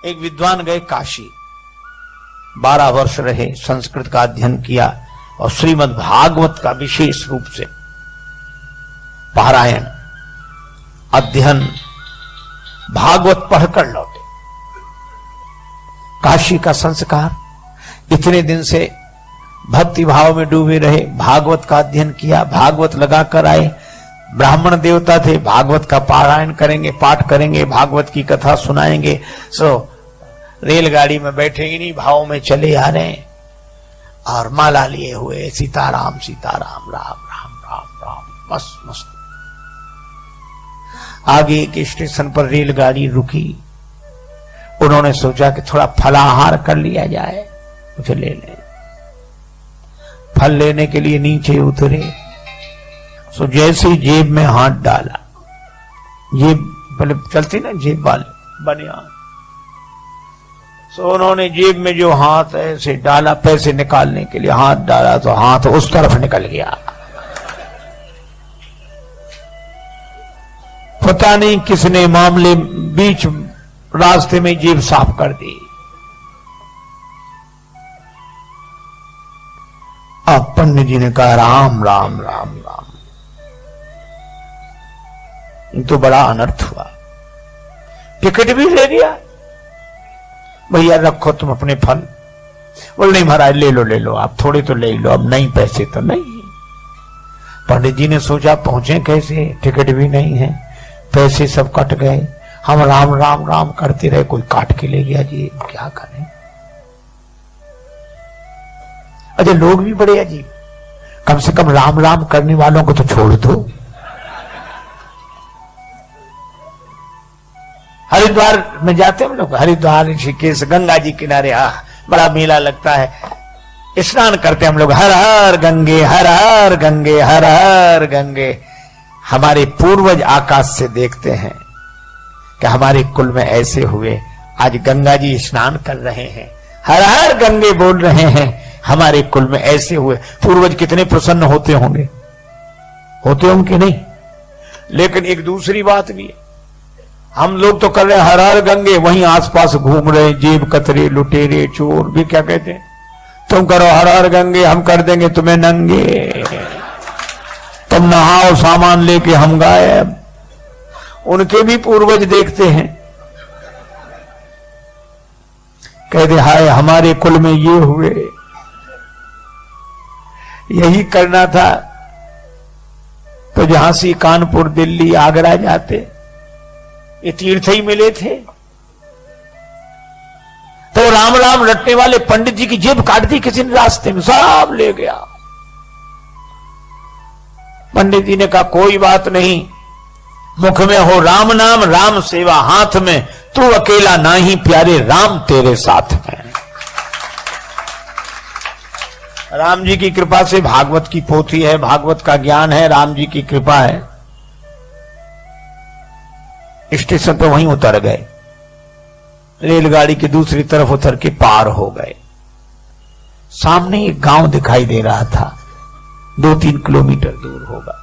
एक विद्वान गए काशी, 12 वर्ष रहे, संस्कृत का अध्ययन किया और श्रीमद् भागवत का विशेष रूप से पारायण अध्ययन भागवत पढ़कर लौटे। काशी का संस्कार, इतने दिन से भक्ति भाव में डूबे रहे, भागवत का अध्ययन किया, भागवत लगाकर आए, ब्राह्मण देवता थे, भागवत का पारायण करेंगे, पाठ करेंगे, भागवत की कथा सुनाएंगे। रेलगाड़ी में बैठे इन्हीं भाव में चले आ रहे हैं और माला लिए हुए सीताराम सीताराम राम राम राम राम, मस्त मस्त। आगे एक स्टेशन पर रेलगाड़ी रुकी, उन्होंने सोचा कि थोड़ा फलाहार कर लिया जाए, कुछ ले लें। फल लेने के लिए नीचे उतरे, सो जैसे ही जेब में हाथ डाला, जेब पहले चलती ना जेब वाले बनियान, सो उन्होंने जेब में जो हाथ ऐसे डाला पैसे निकालने के लिए, हाथ डाला तो हाथ उस तरफ निकल गया। पता नहीं किसने मामले बीच रास्ते में जेब साफ कर दी। अब पंडित जी ने कहा राम राम राम राम, तो बड़ा अनर्थ हुआ। टिकट भी ले लिया, भैया रखो तुम अपने फल। बोल नहीं महाराज ले लो आप, थोड़े तो ले लो, अब नहीं पैसे तो नहीं। पंडित जी ने सोचा पहुंचे कैसे, टिकट भी नहीं है, पैसे सब कट गए, हम राम राम राम करते रहे, कोई काट के ले गया जी, क्या करें। अच्छा लोग भी बड़े अजीब, कम से कम राम राम करने वालों को तो छोड़ दो। हरिद्वार में जाते हम लोग, हरिद्वार ऋषिकेश गंगा जी किनारे बड़ा मेला लगता है, स्नान करते हम लोग, हर हर गंगे हर हर गंगे हर हर गंगे। हमारे पूर्वज आकाश से देखते हैं कि हमारे कुल में ऐसे हुए, आज गंगा जी स्नान कर रहे हैं, हर हर गंगे बोल रहे हैं, हमारे कुल में ऐसे हुए। पूर्वज कितने प्रसन्न होते होंगे कि नहीं। लेकिन एक दूसरी बात भी है, हम लोग तो कर रहे हैं हर हर गंगे, वहीं आसपास घूम रहे जेब कतरे लुटेरे चोर भी क्या कहते हैं, तुम करो हर हर गंगे, हम कर देंगे तुम्हें नंगे, तुम नहाओ सामान लेके हम गायब। उनके भी पूर्वज देखते हैं, कहते हाय हमारे कुल में ये हुए। यही करना था तो झांसी कानपुर दिल्ली आगरा जाते, ये तीर्थ ही मिले थे। तो राम राम रटने वाले पंडित जी की जेब काट दी किसी ने रास्ते में, सब ले गया। पंडित जी ने कहा कोई बात नहीं, मुख में हो राम नाम राम सेवा हाथ में, तू अकेला नाही प्यारे राम तेरे साथ में। राम जी की कृपा से भागवत की पोथी है, भागवत का ज्ञान है, राम जी की कृपा है। स्टेशन पर वहीं उतर गए, रेलगाड़ी की दूसरी तरफ उतर के पार हो गए। सामने एक गांव दिखाई दे रहा था, 2-3 किलोमीटर दूर होगा।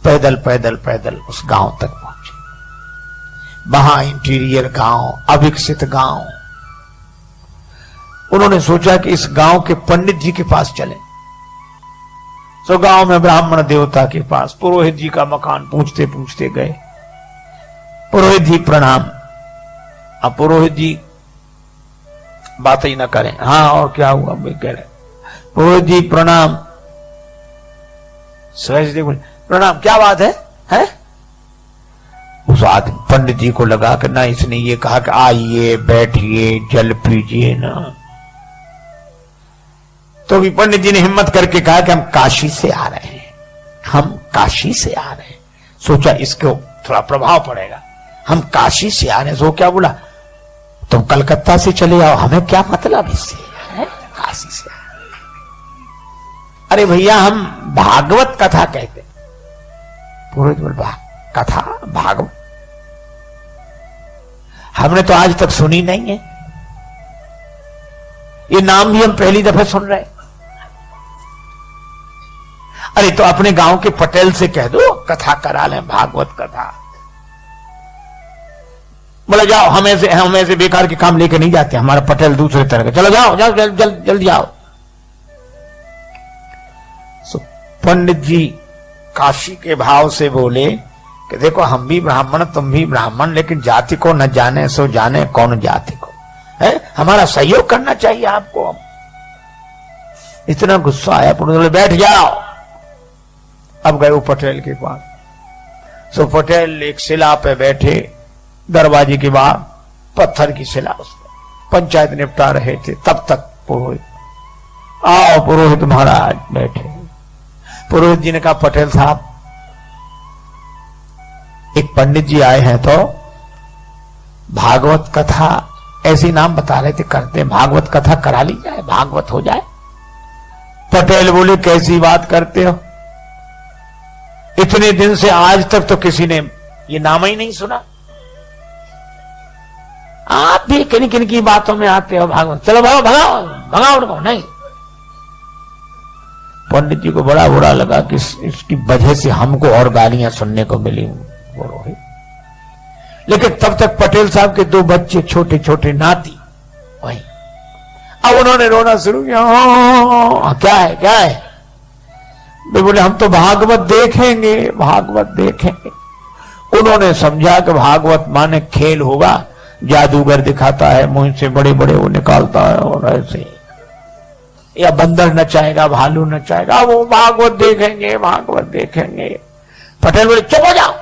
पैदल पैदल पैदल उस गांव तक पहुंचे। वहां इंटीरियर गांव, अविकसित गांव। उन्होंने सोचा कि इस गांव के पंडित जी के पास चले। तो गांव में ब्राह्मण देवता के पास पुरोहित जी का मकान पूछते पूछते गए। पुरोहित जी प्रणाम। अब पुरोहित जी बात ही ना करें, हाँ और क्या हुआ भाई कह रहे, पुरोहित जी प्रणाम। सहज बोले प्रणाम, क्या बात है? उस आदमी पंडित जी को लगा कि ना इसने ये कहा कि आइए बैठिए जल पीजिए ना, तो भी पंडित जी ने हिम्मत करके कहा कि हम काशी से आ रहे हैं, हम काशी से आ रहे हैं। सोचा इसको थोड़ा प्रभाव पड़ेगा, हम काशी से आ रहे हैं। सो क्या बोला, तुम कलकत्ता से चले आओ, हमें क्या मतलब इससे, काशी से। अरे भैया हम भागवत कथा कहते। पुरोहित बोल कथा भागवत हमने तो आज तक सुनी नहीं है, ये नाम भी हम पहली दफे सुन रहे। अरे तो अपने गांव के पटेल से कह दो कथा करा लें, भागवत कथा। बोला जाओ, हमें से बेकार के काम लेके नहीं जाते, हमारा पटेल दूसरे तरह का, चलो जाओ जाओ जल्दी आओ। पंडित जी काशी के भाव से बोले कि देखो हम भी ब्राह्मण तुम भी ब्राह्मण, लेकिन जाति को न जाने सो जाने कौन जाति को है, हमारा सहयोग करना चाहिए आपको। इतना गुस्सा आया, बोले बैठ जाओ। अब गए वो पटेल के पास। सो पटेल एक शिला पे बैठे, दरवाजे के बाहर पत्थर की शिला, उस पंचायत निपटा रहे थे। तब तक पुरोहित, आओ पुरोहित महाराज बैठे। पुरोहित जी ने कहा पटेल साहब, एक पंडित जी आए हैं तो भागवत कथा, ऐसी नाम बता रहे थे करते, भागवत कथा करा ली जाए, भागवत हो जाए। पटेल बोले कैसी बात करते हो, इतने दिन से आज तक तो किसी ने ये नाम ही नहीं सुना, आप भी किन किन की बातों में आते हो भागवत, चलो भगाओ भगाओ भगाओ उनको। नहीं, पंडित जी को बड़ा बुरा लगा कि इसकी वजह से हमको और गालियां सुनने को मिली। लेकिन तब तक पटेल साहब के दो बच्चे छोटे छोटे नाती वही, अब उन्होंने रोना शुरू किया। क्या है क्या है? वे बोले हम तो भागवत देखेंगे, भागवत देखेंगे। उन्होंने समझा कि भागवत माने खेल होगा, जादूगर दिखाता है, मुंह से बड़े बड़े वो निकालता है और ऐसे, या बंदर नचाएगा, भालू नचाएगा, वो भागवत देखेंगे, भागवत देखेंगे। पटेल बोले चुप हो जाओ।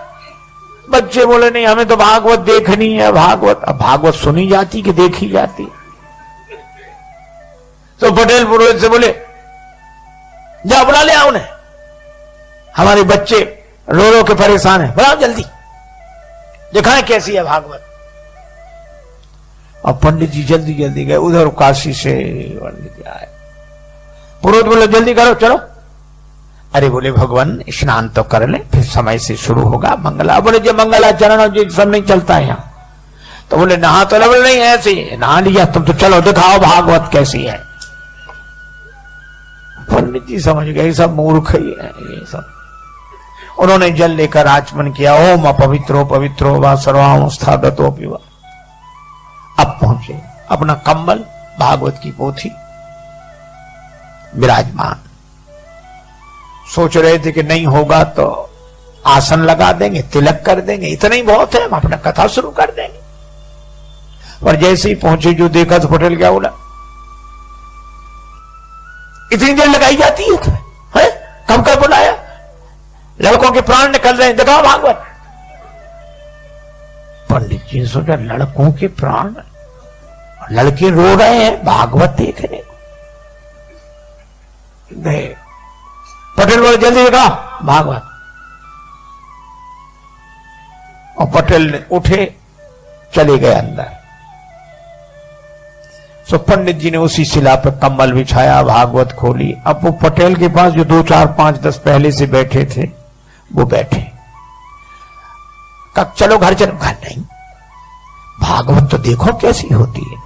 बच्चे बोले नहीं, हमें तो भागवत देखनी है, भागवत। अब भागवत सुनी जाती कि देखी जाती? तो पटेल पुरोहित से बोले जाओ बुला ले आओ उन्हें, हमारे बच्चे रो रो के परेशान है, बुलाओ जल्दी, दिखाएं कैसी है भागवत। और पंडित जी जल्दी जल्दी गए, उधर काशी से पंडित जी आए। पुरोहित बोले जल्दी करो चलो। अरे बोले भगवान स्नान तो कर ले, फिर समय से शुरू होगा मंगला। बोले जो मंगलाचरण और जो सब नहीं चलता है यहाँ। तो बोले नहा तो बोले नहीं, ऐसे नहा लिया तुम तो, चलो दिखाओ भागवत कैसी है। पंडित जी समझ गए सब मूर्ख ही है ये सब। उन्होंने जल लेकर आचमन किया, ओम अपवित्रो पवित्रो वा सर्वावस्थागतो पिवा। अब पहुंचे, अपना कंबल भागवत की पोथी विराजमान। सोच रहे थे कि नहीं होगा तो आसन लगा देंगे, तिलक कर देंगे, इतना ही बहुत है, हम अपना कथा शुरू कर देंगे। पर जैसे ही पहुंचे जो देखा तो पटेल क्या बोला, इतनी देर लगाई जाती है तुम्हें, है? कब कब बुलाया, लड़कों के प्राण निकल रहे हैं, दिखाओ भागवत। पंडित जी ने सोचा लड़कों के प्राण, लड़के रो रहे हैं भागवत देखने को। गए पटेल बोले जल्दी दिखाओ भागवत। और पटेल ने उठे, चले गए अंदर। सो पंडित जी ने उसी शिला पर कंबल बिछाया, भागवत खोली। अब वो पटेल के पास जो 2 4 5 10 पहले से बैठे थे वो बैठे। कब चलो घर चलो, घर नहीं, भागवत तो देखो कैसी होती है।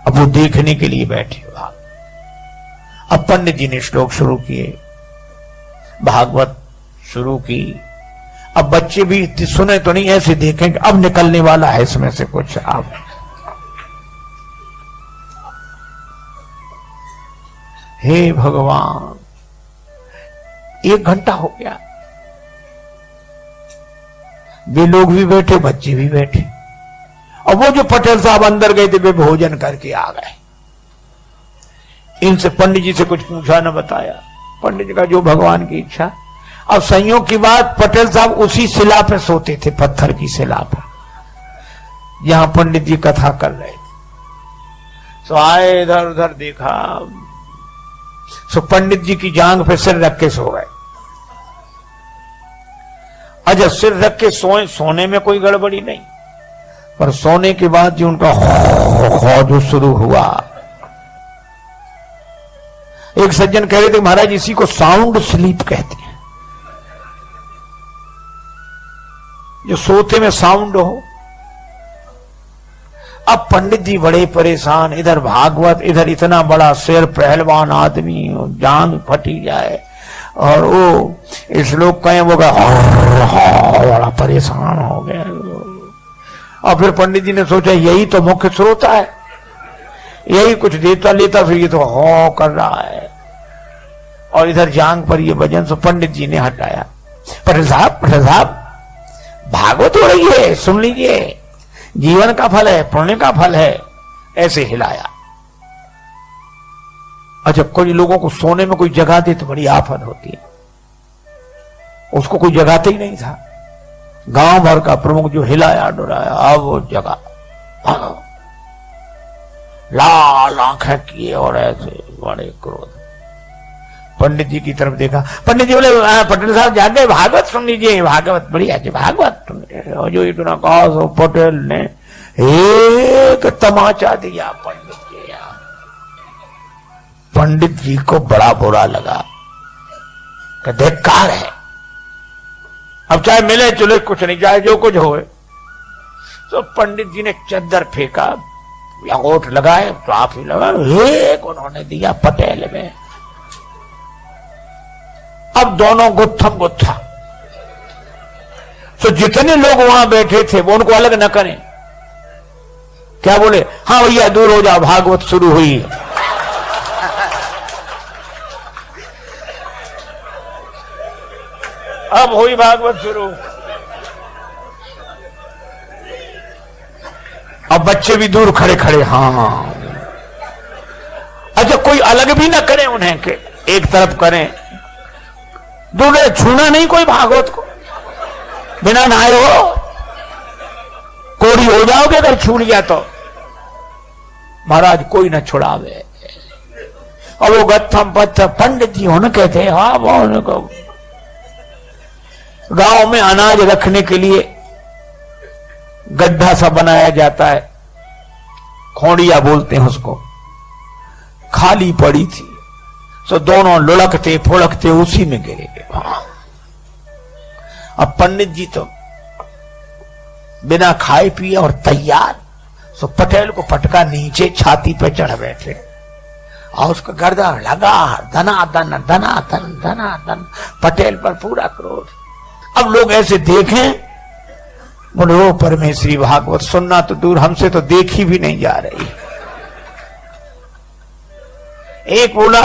अब वो देखने के लिए बैठे। अब पंडित जी ने श्लोक शुरू किए, भागवत शुरू की। अब बच्चे भी सुने तो नहीं, ऐसे देखेंगे अब निकलने वाला है इसमें से कुछ। अब हे भगवान, 1 घंटा हो गया, वे लोग भी बैठे, बच्चे भी बैठे। और वो जो पटेल साहब अंदर गए थे वे भोजन करके आ गए। इनसे पंडित जी से कुछ पूछा न बताया, पंडित जी का जो भगवान की इच्छा। अब संयोग की बात, पटेल साहब उसी शिला पे सोते थे, पत्थर की शिला पर, जहां पंडित जी कथा कर रहे थे। सो आए, इधर उधर देखा, सो पंडित जी की जांग पे सिर रख के सो गए। अच्छा सिर रख के सोए, सोने में कोई गड़बड़ी नहीं, पर सोने के बाद जो उनका जो शुरू हुआ। एक सज्जन कह रहे थे महाराज इसी को साउंड स्लीप कहते हैं, जो सोते में साउंड हो। अब पंडित जी बड़े परेशान, इधर भागवत, इधर इतना बड़ा सिर, पहलवान आदमी, जांग फटी जाए, और वो श्लोक कहें वो बड़ा परेशान हो गया। और फिर पंडित जी ने सोचा यही तो मुख्य स्रोत है, यही कुछ देता लेता फिर ये तो हो कर रहा है। और इधर जांग पर ये भजन सो पंडित जी ने हटाया। पटेल साहब भागवत हो रही है, सुन लीजिए, जीवन का फल है, पुण्य का फल है। ऐसे हिलाया। अच्छा, कोई लोगों को सोने में कोई जगा दे तो बड़ी आफत होती है, उसको कोई जगाते ही नहीं था। गांव भर का प्रमुख जो हिलाया डुलाया, अब वो जगा, लाल आंखें किए और ऐसे बड़े क्रोध। पंडित जी की तरफ देखा, पंडित जी बोले पटेल साहब जागे, भागवत सुन लीजिए, भागवत बढ़िया है, भागवत सुन लीजिए। और जो इतना कहा सो पटेल ने एक तमाचा दिया पंडित जी। पंडित जी को बड़ा बुरा लगा कि धिक्कार है, अब चाहे मिले चले कुछ नहीं, चाहे जो कुछ होए। तो पंडित जी ने चद्दर फेंका, लंगोट लगाए, ट्राफी लगा, एक उन्होंने दिया पटेल में। अब दोनों गुत्थम गुत्था। तो जितने लोग वहां बैठे थे वो उनको अलग न करें, क्या बोले, हाँ भैया दूर हो जाओ, भागवत शुरू हुई। अब हुई भागवत शुरू। अब बच्चे भी दूर खड़े खड़े, हाँ। अच्छा, कोई अलग भी ना करे उन्हें के एक तरफ करें, दूर छूना नहीं कोई भागवत को, बिना नहाए हो कोड़ी हो जाओगे अगर छू लिया तो। महाराज कोई न छुड़ावे। और वो गत्थम पत्थर पंडित जी होने कहते, हाँ वो गांव में अनाज रखने के लिए गड्ढा सा बनाया जाता है, खोड़िया बोलते हैं उसको, खाली पड़ी थी। सो दोनों लुढ़कते फुड़कते उसी में गिरे गए। अब पंडित जी तो बिना खाए पिए और तैयार, सो पटेल को पटका नीचे छाती पे चढ़ बैठे और उसका गर्दन लगा, धनाधन धनाधन धनाधन, पटेल पर पूरा क्रोध। अब लोग ऐसे देखें, बोले वो परमेश्वरी भागवत सुनना तो दूर, हमसे तो देखी भी नहीं जा रही। एक बोला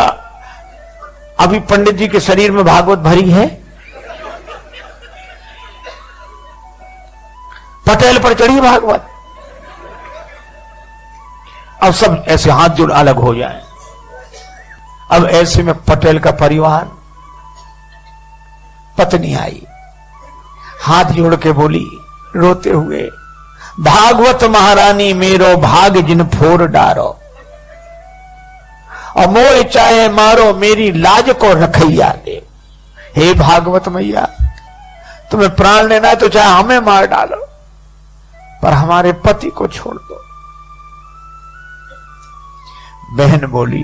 अभी पंडित जी के शरीर में भागवत भरी है, पटेल पर चढ़ी भागवत। अब सब ऐसे हाथ जोड़ अलग हो जाए। अब ऐसे में पटेल का परिवार, पत्नी आई, हाथ जोड़ के बोली रोते हुए, भागवत महारानी मेरो भाग जिन फोर डारो, और मोह चाहे मारो मेरी लाज को रखैया दे। हे भागवत मैया, तुम्हें प्राण लेना है तो चाहे हमें मार डालो, पर हमारे पति को छोड़ दो। बहन बोली,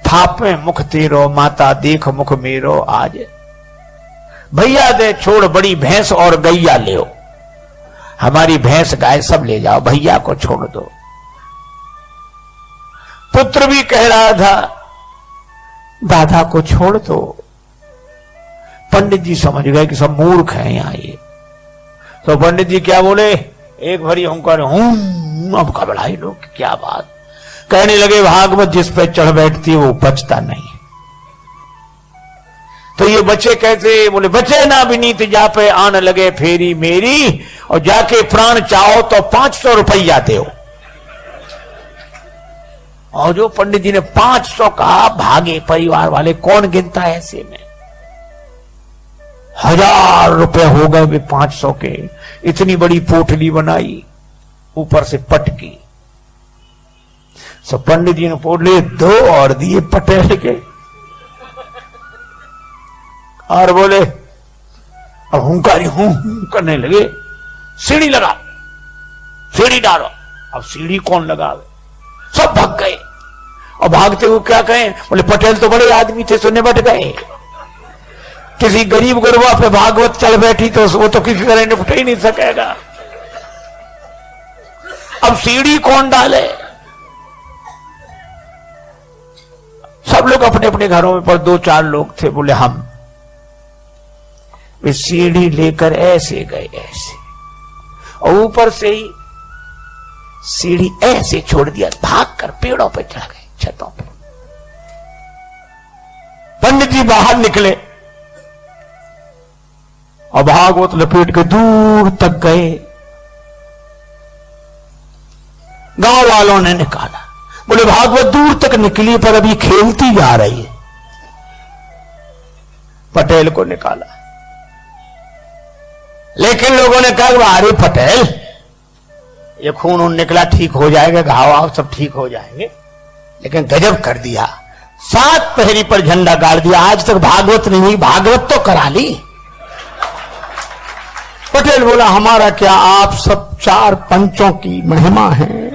थापे मुख तेरो माता देख मुख मेरो आज, भैया दे छोड़ बड़ी भैंस और गैया ले, हमारी भैंस गाय सब ले जाओ, भैया को छोड़ दो। पुत्र भी कह रहा था दादा को छोड़ दो। पंडित जी समझ गए कि सब मूर्ख हैं यहां ये। तो पंडित जी क्या बोले, एक भरी हुंकार, अब घबराए लोग, क्या बात। कहने लगे भागवत जिस पे चढ़ बैठती वो बचता नहीं। तो ये बच्चे कहते, बोले बचे ना विनीत जा पे आन लगे फेरी मेरी, और जाके प्राण चाहो तो 500 रुपया दो। और जो पंडित जी ने 500 कहा, भागे परिवार वाले, कौन गिनता है ऐसे में। 1000 रुपए हो गए वे 500 के। इतनी बड़ी पोटली बनाई, ऊपर से पटकी। सब पंडित जी ने पोटली 2 और दिए पटेल के, और बोले, अब हुंकारी हूं करने लगे, सीढ़ी लगा, सीढ़ी डालो। अब सीढ़ी कौन लगावे, सब भाग गए। और भागते हुए क्या कहें, बोले पटेल तो बड़े आदमी थे, सुनने बैठ गए। किसी गरीब गुरबा पे भागवत चल बैठी तो वो तो किसी तरह निपट ही नहीं सकेगा। अब सीढ़ी कौन डाले, सब लोग अपने अपने घरों में, पर 2-4 लोग थे, बोले हम। वे सीढ़ी लेकर ऐसे गए, ऐसे और ऊपर से ही सीढ़ी ऐसे छोड़ दिया, भागकर पेड़ों पे चढ़ गए, छतों पे। पंडित जी बाहर निकले और भागवत लपेट के दूर तक गए। गांव वालों ने निकाला, बोले भागवत दूर तक निकली पर अभी खेलती जा रही है। पटेल को निकाला, लेकिन लोगों ने कहा अरे पटेल, ये खून उन निकला, ठीक हो जाएगा, घाव आव सब ठीक हो जाएंगे। लेकिन गजब कर दिया, 7 पहरी पर झंडा गाड़ दिया। आज तक भागवत नहीं हुई, भागवत तो करा ली। पटेल बोला हमारा क्या, आप सब 4 पंचों की महिमा है।